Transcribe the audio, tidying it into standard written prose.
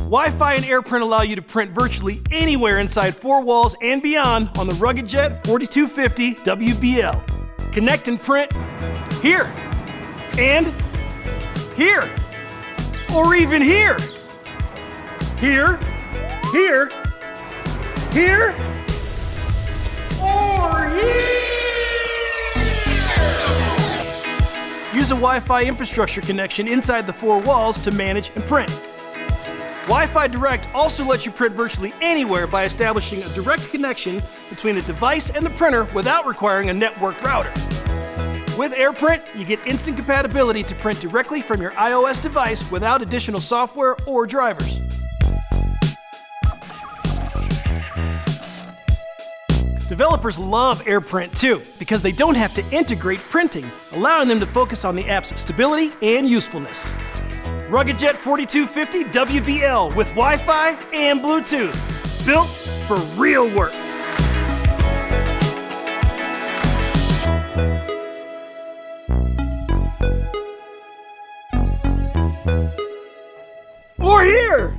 Wi-Fi and AirPrint allow you to print virtually anywhere inside 4 walls and beyond on the RuggedJet 4250 WBL. Connect and print here, and here, or even here. Here, here, here, or here. Use a Wi-Fi infrastructure connection inside the 4 walls to manage and print. Wi-Fi Direct also lets you print virtually anywhere by establishing a direct connection between the device and the printer without requiring a network router. With AirPrint, you get instant compatibility to print directly from your iOS device without additional software or drivers. Developers love AirPrint too, because they don't have to integrate printing, allowing them to focus on the app's stability and usefulness. RuggedJet 4250 WBL with Wi-Fi and Bluetooth. Built for real work. Or here!